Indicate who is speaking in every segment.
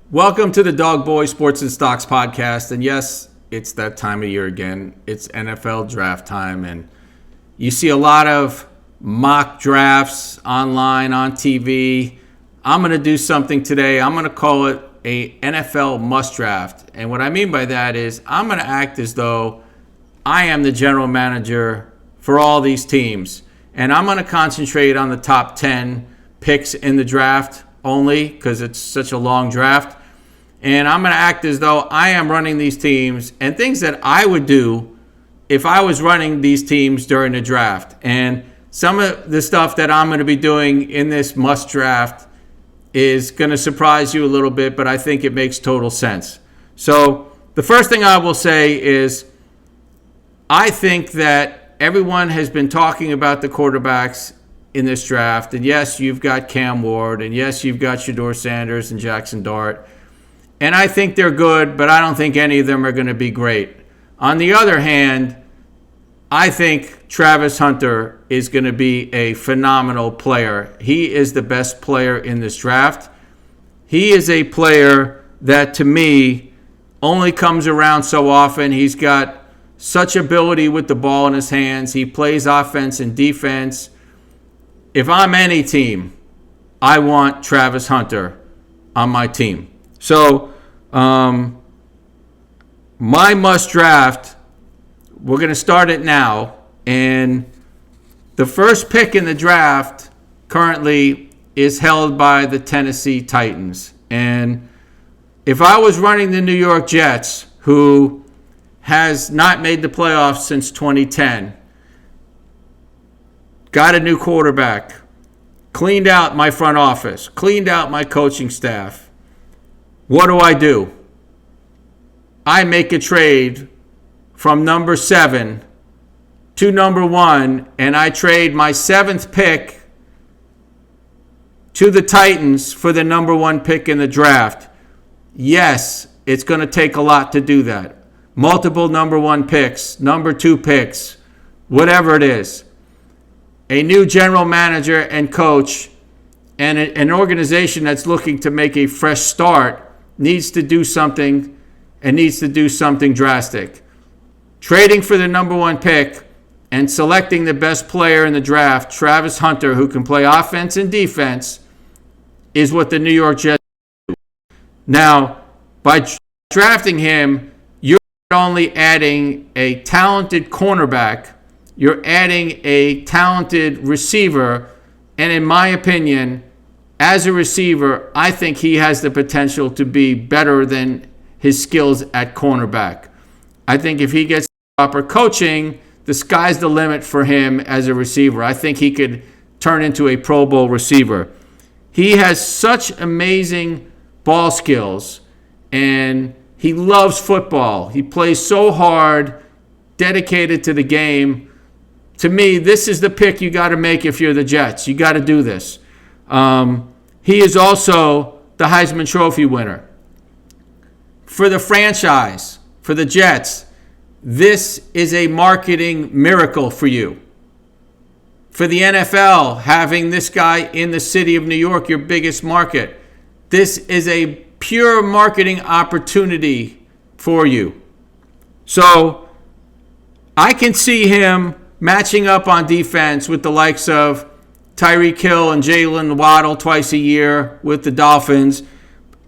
Speaker 1: Welcome to the Dog Boy Sports and Stocks podcast. And yes, it's that time of year again. It's NFL draft time. And you see a lot of mock drafts online, on TV. I'm going to do something today. I'm going to call it a NFL must draft. And what I mean by that is I'm going to act as though I am the general manager for all these teams. And I'm going to concentrate on the top 10 picks in the draft only because it's such a long draft. And I'm going to act as though I am running these teams and things that I would do if I was running these teams during the draft. And some of the stuff that I'm going to be doing in this must draft is going to surprise you a little bit, but I think it makes total sense. So the first thing I will say is I think that everyone has been talking about the quarterbacks in this draft. And yes, you've got Cam Ward, and yes, you've got Shedeur Sanders and Jackson Dart. And I think they're good, but I don't think any of them are going to be great. On the other hand, I think Travis Hunter is going to be a phenomenal player. He is the best player in this draft. He is a player that, to me, only comes around so often. He's got such ability with the ball in his hands. He plays offense and defense. If I'm any team, I want Travis Hunter on my team. So, my must draft, we're going to start it now. And the first pick in the draft currently is held by the Tennessee Titans. And if I was running the New York Jets, who has not made the playoffs since 2010, got a new quarterback, cleaned out my front office, cleaned out my coaching staff, what do? I make a trade from number 7 to number 1, and I trade my 7th pick to the Titans for the number 1 pick in the draft. Yes, it's going to take a lot to do that. Multiple number 1 picks, number 2 picks, whatever it is. A new general manager and coach and an organization that's looking to make a fresh start needs to do something and needs to do something drastic. Trading for the number 1 pick and selecting the best player in the draft, Travis Hunter, who can play offense and defense, is what the New York Jets do. Now, by drafting him, you're not only adding a talented cornerback, you're adding a talented receiver, and in my opinion, as a receiver, I think he has the potential to be better than his skills at cornerback. I think if he gets proper coaching, the sky's the limit for him as a receiver. I think he could turn into a Pro Bowl receiver. He has such amazing ball skills, and he loves football. He plays so hard, dedicated to the game. To me, this is the pick you got to make if you're the Jets. You got to do this. He is also the Heisman Trophy winner. For the franchise, for the Jets, this is a marketing miracle for you. For the NFL, having this guy in the city of New York, your biggest market, this is a pure marketing opportunity for you. So I can see him matching up on defense with the likes of Tyreek Hill and Jalen Waddle twice a year with the Dolphins.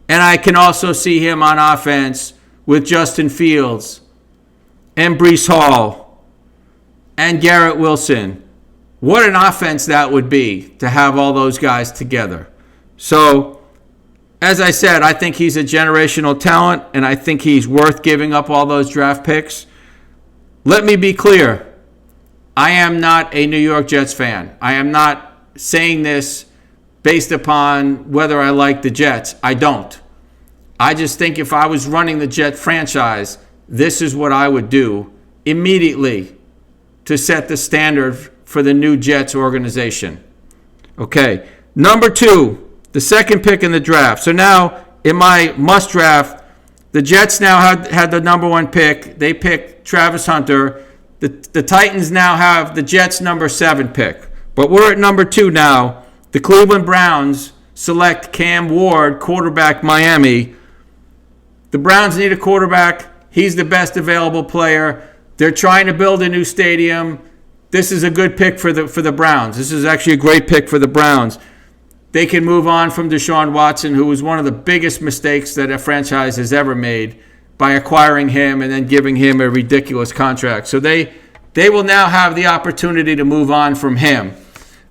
Speaker 1: And I can also see him on offense with Justin Fields and Breece Hall and Garrett Wilson. What an offense that would be to have all those guys together. So, as I said, I think he's a generational talent, and I think he's worth giving up all those draft picks. Let me be clear. I am not a New York Jets fan. I am not saying this based upon whether I like the Jets. I don't. I just think if I was running the Jet franchise, this is what I would do immediately to set the standard for the new Jets organization. Okay, number 2, the second pick in the draft. So now in my must draft, the Jets now had the number 1 pick. They picked Travis Hunter. The Titans now have the Jets' number 7 pick. But we're at number 2 now. The Cleveland Browns select Cam Ward, quarterback Miami, The Browns need a quarterback. He's the best available player. They're trying to build a new stadium. This is a good pick for the Browns. This is actually a great pick for the Browns. They can move on from Deshaun Watson, who was one of the biggest mistakes that a franchise has ever made by acquiring him and then giving him a ridiculous contract. So they will now have the opportunity to move on from him.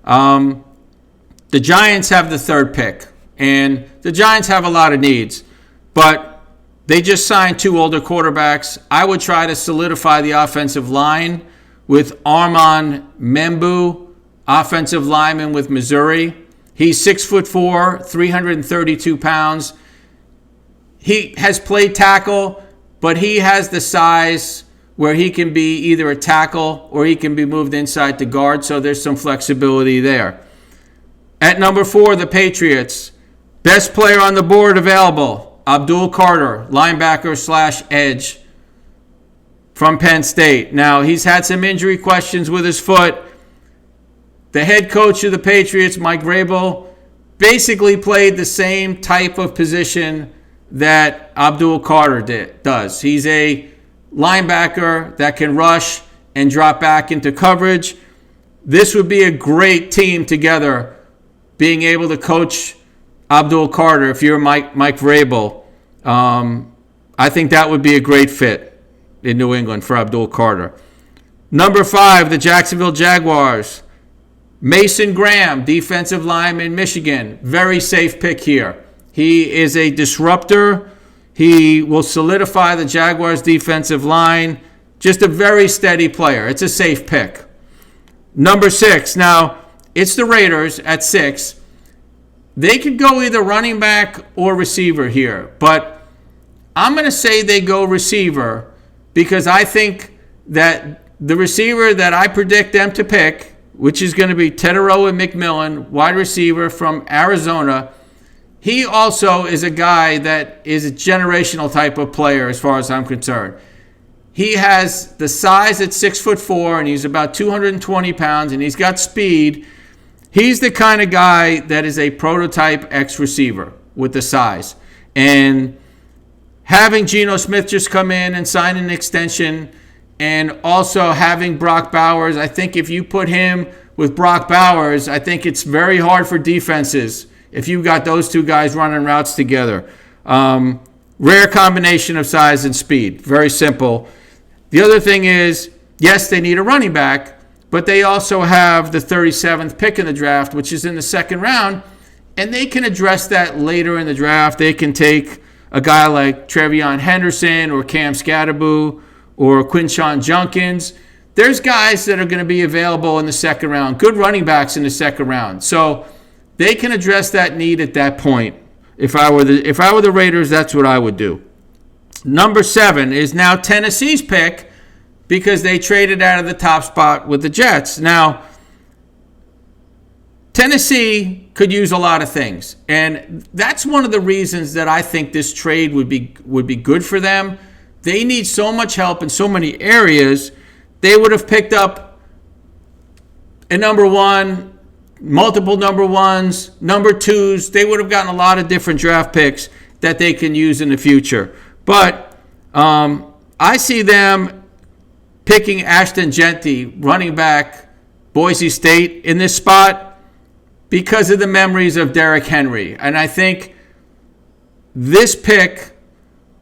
Speaker 1: The Giants have the third pick, and the Giants have a lot of needs, but they just signed 2 older quarterbacks. I would try to solidify the offensive line with Armand Membu, offensive lineman with Missouri. He's 6'4", 332 pounds. He has played tackle, but he has the size where he can be either a tackle or he can be moved inside to guard, so there's some flexibility there. At number 4, the Patriots. Best player on the board available, Abdul Carter, linebacker / edge from Penn State. Now, he's had some injury questions with his foot. The head coach of the Patriots, Mike Vrabel, basically played the same type of position that Abdul Carter does. He's a linebacker that can rush and drop back into coverage. This would be a great team together, being able to coach Abdul Carter if you're Mike Vrabel. I think that would be a great fit in New England for Abdul Carter. Number 5, the Jacksonville Jaguars. Mason Graham, defensive lineman, Michigan. Very safe pick here. He is a disruptor. He will solidify the Jaguars' defensive line. Just a very steady player. It's a safe pick. Number 6. Now, it's the Raiders at 6. They could go either running back or receiver here. But I'm going to say they go receiver because I think that the receiver that I predict them to pick, which is going to be Teteroa McMillan, wide receiver from Arizona. He also is a guy that is a generational type of player as far as I'm concerned. He has the size at 6'4", and he's about 220 pounds, and he's got speed. He's the kind of guy that is a prototype X-receiver with the size. And having Geno Smith just come in and sign an extension, and also having Brock Bowers, I think if you put him with Brock Bowers, I think it's very hard for defenses if you got those 2 guys running routes together. Rare combination of size and speed. Very simple. The other thing is, yes, they need a running back, but they also have the 37th pick in the draft, which is in the second round, and they can address that later in the draft. They can take a guy like Trevion Henderson or Cam Scatterboo or Quinshon Junkins. There's guys that are going to be available in the second round, good running backs in the second round. So they can address that need at that point. If I were the Raiders, that's what I would do. Number 7 is now Tennessee's pick because they traded out of the top spot with the Jets. Now, Tennessee could use a lot of things, and that's one of the reasons that I think this trade would be good for them. They need so much help in so many areas. They would have picked up a number 1, multiple number 1s, number 2s. They would have gotten a lot of different draft picks that they can use in the future. But I see them picking Ashton Jeanty, running back, Boise State, in this spot because of the memories of Derrick Henry. And I think this pick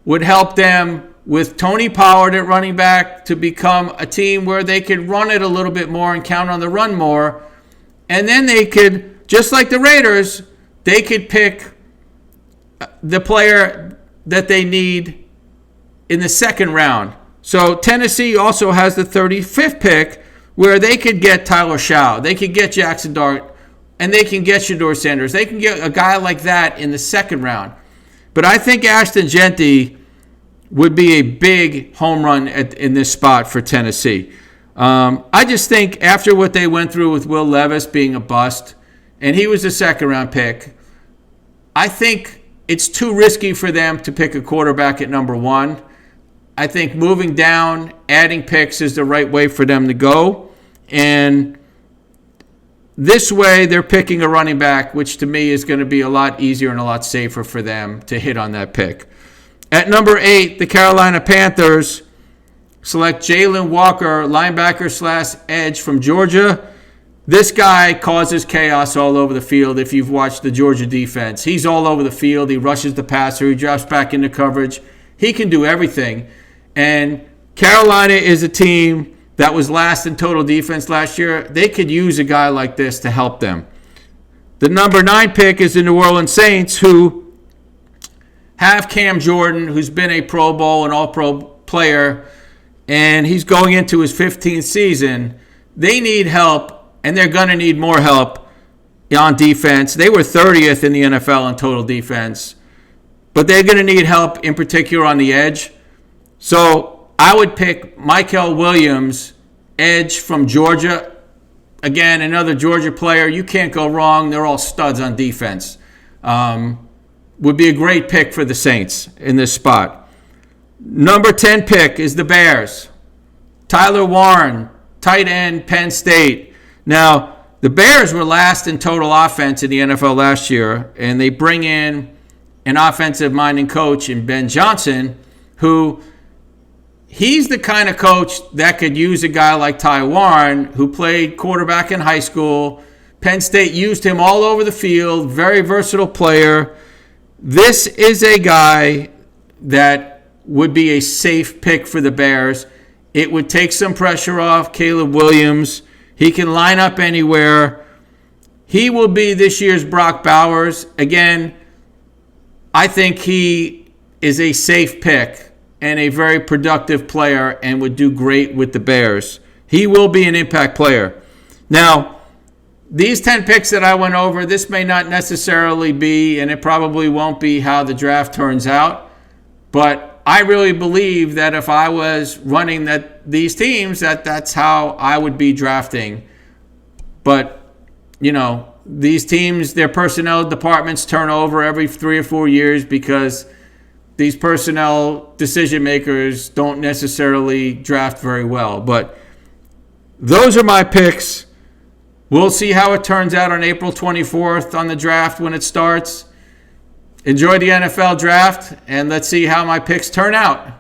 Speaker 1: would help them with Tony Pollard at running back to become a team where they could run it a little bit more and count on the run more. And then they could, just like the Raiders, they could pick the player that they need in the second round. So Tennessee also has the 35th pick where they could get Tyler Shaw. They could get Jackson Dart, and they can get Shedeur Sanders. They can get a guy like that in the second round. But I think Ashton Jeanty would be a big home run in this spot for Tennessee. I just think after what they went through with Will Levis being a bust, and he was a second-round pick, I think it's too risky for them to pick a quarterback at number 1. I think moving down, adding picks is the right way for them to go. And this way, they're picking a running back, which to me is going to be a lot easier and a lot safer for them to hit on that pick. At number 8, the Carolina Panthers select Jalen Walker, linebacker / edge from Georgia. This guy causes chaos all over the field if you've watched the Georgia defense. He's all over the field. He rushes the passer. He drops back into coverage. He can do everything. And Carolina is a team that was last in total defense last year. They could use a guy like this to help them. The number 9 pick is the New Orleans Saints, who have Cam Jordan, who's been a Pro Bowl and All-Pro player, and he's going into his 15th season. They need help, and they're going to need more help on defense. They were 30th in the NFL in total defense, but they're going to need help in particular on the edge. So I would pick Mykel Williams, edge from Georgia. Again, another Georgia player. You can't go wrong. They're all studs on defense. Would be a great pick for the Saints in this spot. Number 10 pick is the Bears. Tyler Warren, tight end, Penn State. Now, the Bears were last in total offense in the NFL last year, and they bring in an offensive-minded coach in Ben Johnson, who he's the kind of coach that could use a guy like Ty Warren, who played quarterback in high school. Penn State used him all over the field, very versatile player. This is a guy that would be a safe pick for the Bears. It would take some pressure off Caleb Williams. He can line up anywhere. He will be this year's Brock Bowers. Again, I think he is a safe pick and a very productive player and would do great with the Bears. He will be an impact player. Now, these 10 picks that I went over, this may not necessarily be, and it probably won't be, how the draft turns out. But I really believe that if I was running these teams, that's how I would be drafting. But, these teams, their personnel departments turn over every 3 or 4 years because these personnel decision makers don't necessarily draft very well. But those are my picks. We'll see how it turns out on April 24th on the draft when it starts. Enjoy the NFL draft, and let's see how my picks turn out.